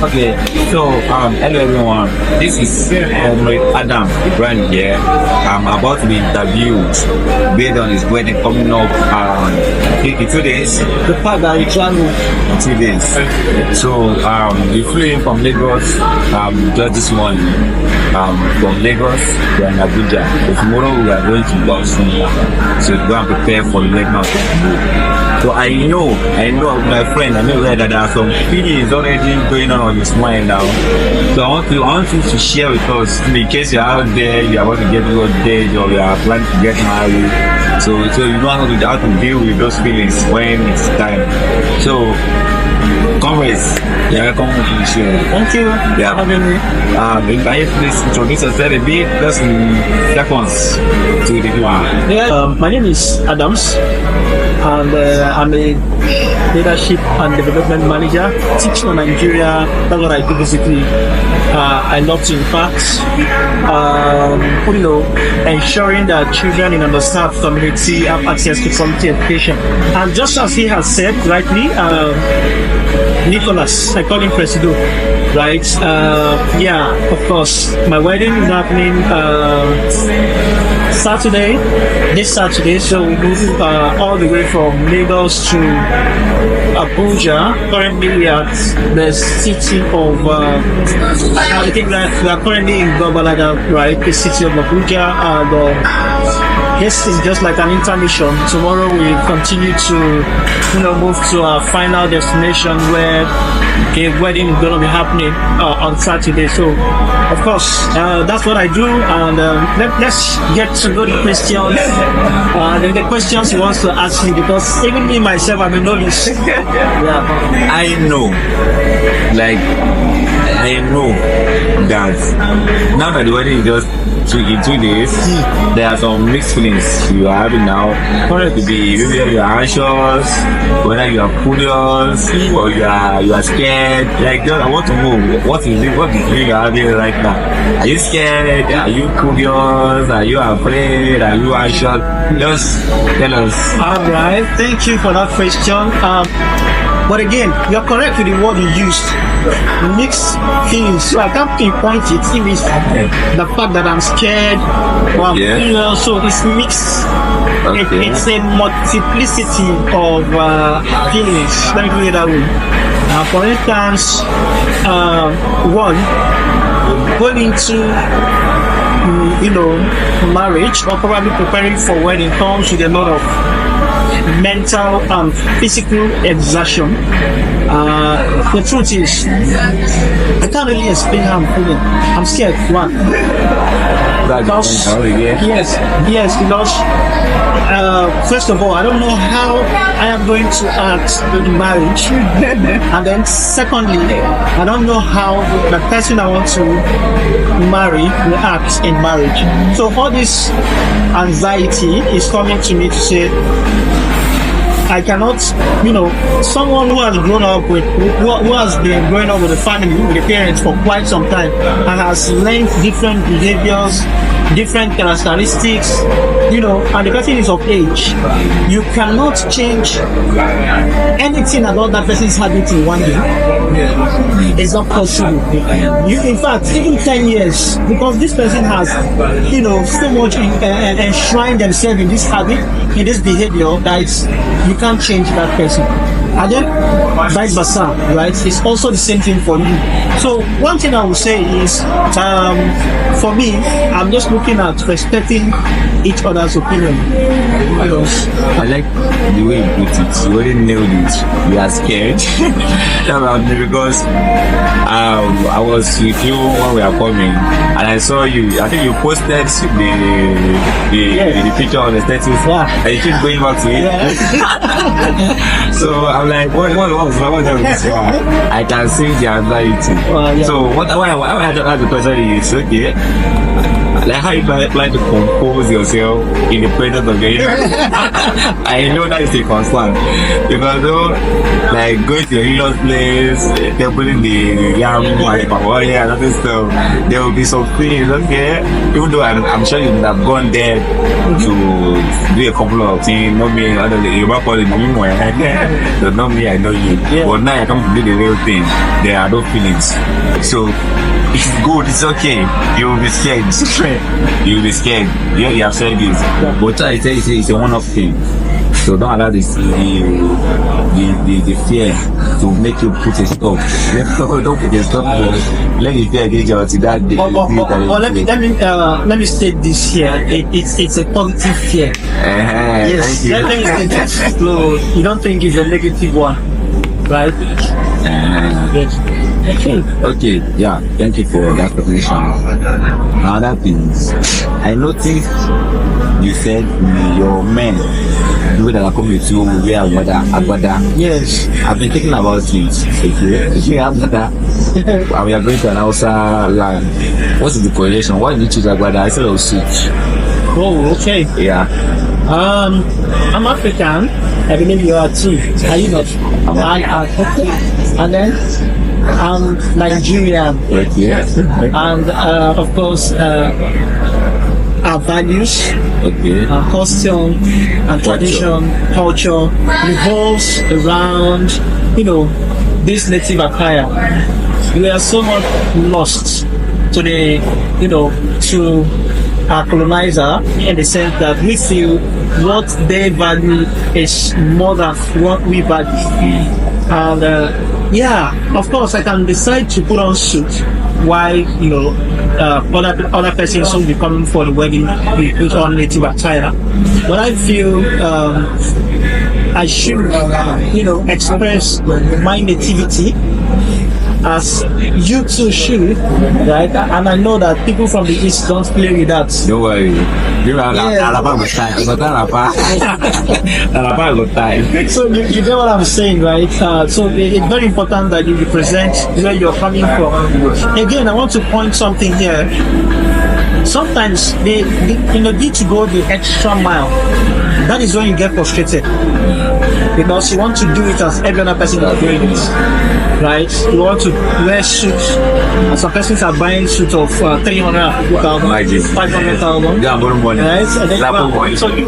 Okay, so hello everyone. This is Comr Adams, the brand here. I'm about to be interviewed based on his wedding coming up in 2 days. The fact that you travel In 2 days. So we flew in from Lagos just this morning. From Lagos we are in Abuja. So tomorrow we are going to Boston. So go and prepare for the wedding. So I know my friend, I know that there are some feelings already going on his mind now. So I want you to share with us in case you're out there, you are about to get engaged or you are planning to get married. So you know how to deal with those feelings when it's time. So Comrs, you're welcome to the show. Thank you Yeah. for having me. Can you please introduce yourself a bit, just in seconds to the people? Yeah, my name is Adams, and I'm a leadership and development manager. Teaching in Nigeria, that's what I do basically. I love to impact, ensuring that children in underserved community have access to quality education. And just as he has said rightly, Nicholas, I call him Presido, right? Yeah, of course. My wedding is happening this Saturday, so we move all the way from Lagos to Abuja. Currently we are at the city of, I think that we are currently in Gobalada, right? The city of Abuja, and this is just like an intermission. Tomorrow we continue to, move to our final destination where the wedding is going to be happening on Saturday. So, of course, that's what I do. And let's get to the questions. The questions he wants to ask me, because even me myself, I may know this. Yeah. I know that now that the wedding is just in 2 days, there are some mixed feelings you are having now. It could be maybe you are anxious, whether you are curious, or you are scared. Like, I want to know what is the feeling you are having right now. Are you scared? Are you curious? Are you afraid? Are you anxious? Just tell us. All right. Thank you for that question. But again, you're correct with the word you used. Mixed feelings. So I can't pinpoint it. If it's the fact that I'm scared or I'm curious, so it's mixed. Okay. It's a multiplicity of feelings. Let me put it that way. For instance, one, going into marriage or probably preparing for wedding comes with a lot of mental and physical exertion. The truth is, I can't really explain how I'm feeling. I'm scared. One, because because first of all, I don't know how I am going to act in marriage, and then secondly, I don't know how the person I want to marry will act in marriage. So all this anxiety is coming to me to say, I cannot, someone who has grown up with, who has been growing up with a family, with the parents for quite some time, and has learned different behaviors, different characteristics, and the person is of age. You cannot change anything about that person's habit in 1 day. It's not possible. In fact, even 10 years, because this person has, so much enshrined themselves in this habit, in this behavior, that you can't change that person. And then vice versa, right? It's also the same thing for you. So one thing I would say is, for me, I'm just looking at respecting each other's opinion. I like the way you put it. You already nailed it. You are scared because I was with you when we are coming, and I saw you. I think you posted the picture on the status, and you keep going back to it. Yeah. So I'm like, what was this? I can see the anxiety. So why I asked the question is, okay, Like how you like to compose yourself in the presence of your I know that is a concern. Because like going to your in-laws place, they're putting the yam and other stuff, there will be some things, okay? Even though I'm sure you would have gone there to do a couple of things, not me, I don't know, you might call it me, so not me, I know you. Yeah. But now I come to do the real thing, there are no feelings. So it's good, it's okay. You will be scared. You will be scared. Yeah, you have said this. But I say it's a one-off thing. So don't allow the fear to make you put a stop. Don't put a stop. Let the fear get you to that day. Let me state this here. It's a positive fear. Yes. Let me state that. So you don't think it's a negative one, right? Yes. Okay, yeah, thank you for that explanation. Another things, I noticed you said your men, the way that are coming to you, we are Agbada. Yes. I've been thinking about it. If you have that, and we are going to an Hausa land, what is the correlation? Why did you choose Agbada instead of suit? Oh, okay. Yeah. I'm African. I believe you are too. Are you not? Okay. And then I'm Nigerian. Okay. And of course, our values, Okay. our costume and tradition, culture revolves around, this native attire. We are so much lost to to our colonizer, in the sense that we feel what they value is more than what we value. And of course, I can decide to put on suit while other persons will be coming for the wedding with on native attire. But I feel I should express my nativity as you too should, right? And I know that people from the East don't play with that. Don't worry. You are Alaba with time. Alaba with time. So you get what I'm saying, right? So it's very important that you represent where you're coming from. Again, I want to point something here. Sometimes they need to go the extra mile. That is when you get frustrated, because you want to do it as every other person is doing it, right? You want to wear suits, and some persons are buying suits of 300,000, 500,000, right? And then so you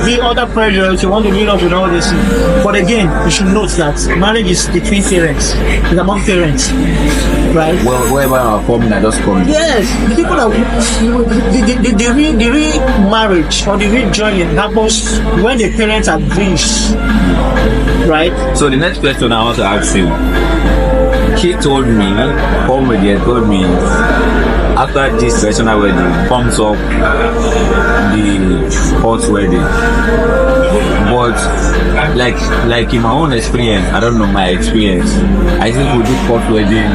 feel other pressures. You want to meet up with all this, but again, you should note that marriage is between parents, it's among parents, right? Well, whoever are coming, I just come. Yes, the people that the real marriage or the real joining happens when the parents agrees, right? So the next question I want to ask you, he told me, Comr told me, after this traditional wedding comes up the court wedding. But like in my own experience, I don't know my experience, I think we do court wedding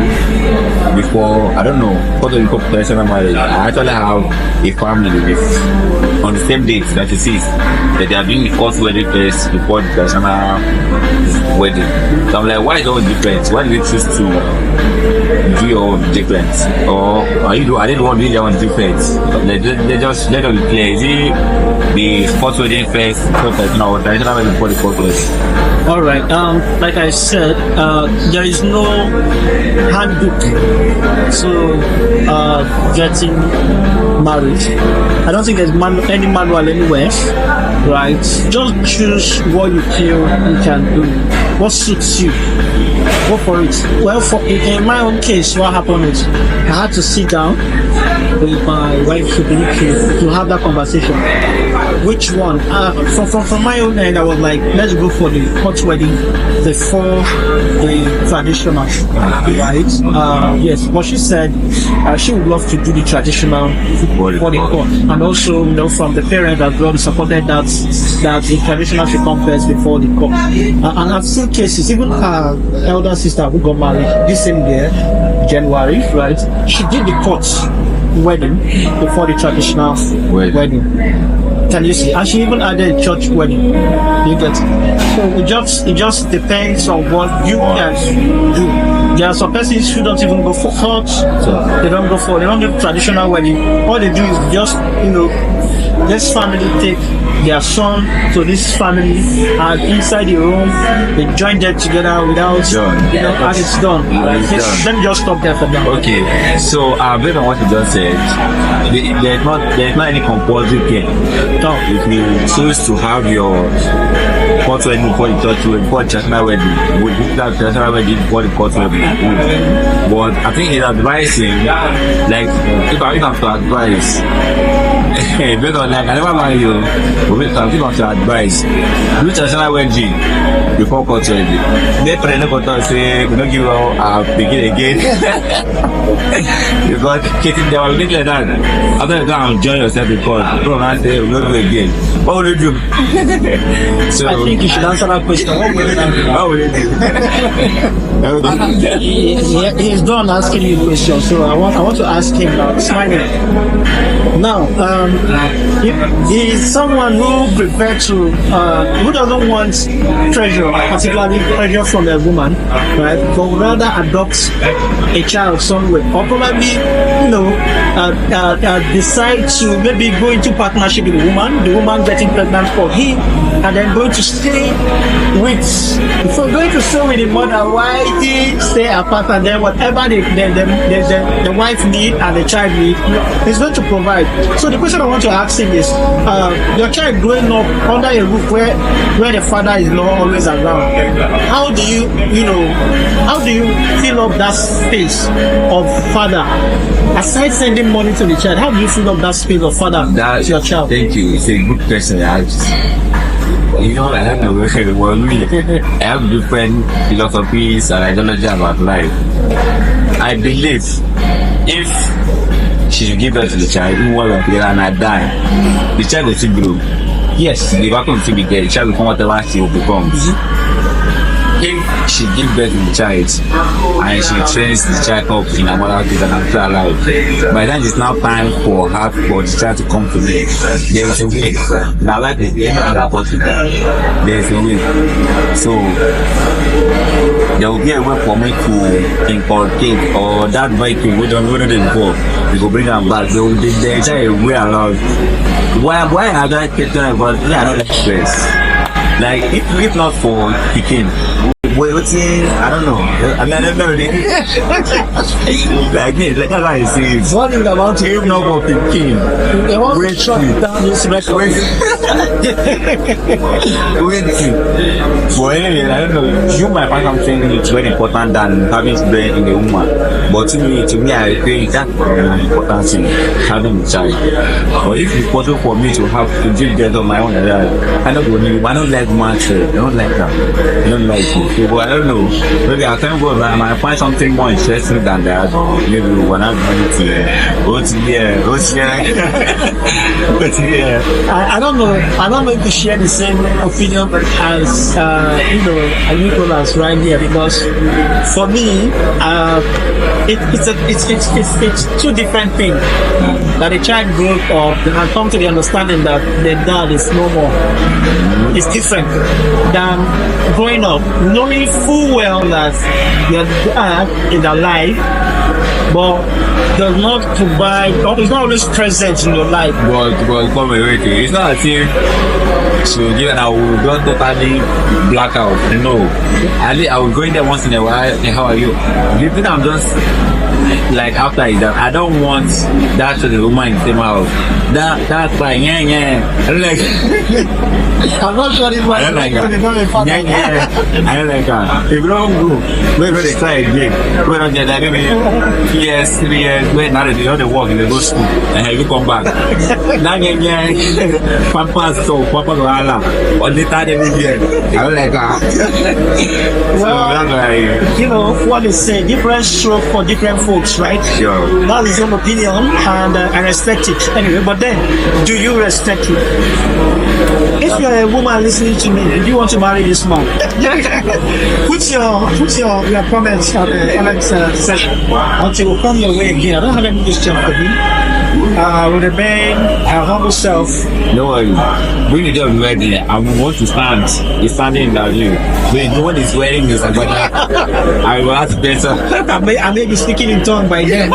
before, I don't know, court wedding before traditional marriage. I actually have a family with on the same date, 26, that they are doing the court wedding first before the traditional wedding. So I'm like, why is it all different? Why did you choose to do your own different? Or I didn't want to do their own different. They just let us be clear. Is it the court wedding first, traditional wedding before the court wedding? All right. Like I said, there is no handbook to getting married. I don't think there's any manual anywhere, right? Just choose what you feel you can do, what suits you. Go for it. Well, in my own case, what happened is I had to sit down with my wife to have that conversation. Which one? From my own end, I was like, let's go for the court wedding before the traditional, right? Yes, but she said she would love to do the traditional for the court, and also from the parents as well, supported that the traditional should come first before the court. And I've seen cases, even her elder sister who got married this same year, January, right? She did the court wedding before the traditional wedding. Can you see? And she even added church wedding. You get it? So it just depends on what you can do. There are some persons who don't even go for court. They don't do traditional wedding. All they do is just, this family take their son to this family, and inside the room they join them together without, and it's done. Let me just stop there for now. Okay, so based on what you just said, there's not any compulsory care. No. If you choose to have your court wedding before the church wedding, before the traditional wedding, we book that traditional wedding before the court wedding. But I think it's advising, like, if I have to advise, based on, like, I never marry you, but if I have to advise, do traditional wedding before court wedding. They pray no court say, we don't give up, begin again. Because they will make like that. After you go and join yourself in court, bro, I say, we don't do it again. What will you do? So, I think you should answer that question. What will you do? He's done asking you a question, so I want to ask him now. Smiling. Now, he's someone who prepared to, who doesn't want treasure, particularly treasure from a woman, right? But would rather adopt a child somewhere, or probably, decide to maybe go into partnership with the woman getting pregnant for him, and then going to stay with the mother while he stay apart, and then whatever the wife need and the child need, he's going to provide. So the question I want to ask him is, your child growing up under a roof where the father is not always around, how do you fill up that space of father? Aside sending money to the child, how do you fill up that space of father to your child? Thank you. It's a good question. I have to work in the world. I have different philosophies and ideology about life. I believe if she should give birth to the child, even while and I die, the child will still grow. Yes, the vacuum will still be there. The child will become whatever she will become. If she gives birth to the child and she trains the child up in a mother case and after her life, by then it's now time for the child to come to me. There is a way. Now life is the end of that possible. There is a way. So there will be a way for me to inculcate, or that vehicle we don't know before. We will bring them back. The child will way around. Why are they getting about? They are not like stress. Like if not for picking. I don't know. I don't know. Like this, that's how I see it. What is about if not for picking? They want to shut down this record. Well, anyway, I don't know. You might find something it's very important than having brain in a woman. But to me, I think that's an important thing, having a child. But if it's possible for me to give birth on my own, I don't like much. I don't like that. I don't like it. But I don't know. Maybe I can go and I find something more interesting than that. Maybe when I'm going to I don't know. I don't know if you share the same opinion as Nicholas right here, because for me, it's two different things. That a child grows up and come to the understanding that the dad is no more. It's different than growing up knowing full well that your dad is alive, but does not provide, or is not always present in your life. But come away, it's not as if I will not totally black out. No, I will go in there once in a while. Hey, how are you? The thing I'm just like after is that I don't want that to the woman in the same house. That's like I don't like. I'm not sure it's I don't like that. I don't like that. If you don't go, wait they try again. Wait on get like maybe 2 years, 3 years. Wait now they don't work in the go school and you come back. Now Papa so Papa Wala or later they will get. I don't like that. Well, what they say, different stroke for different folks, right? Sure. That's his own opinion, and I respect it. Anyway, but then, do you respect it? If you're a woman listening to me, do you want to marry this man? put your comments on the comment section until we come your way again. I don't have any question for you. will remain our humble self. No worry. Bring the day of the wedding. I want to stand. He's standing in that view. The one is wearing is like, I will have to better. I may be speaking in tongue by then.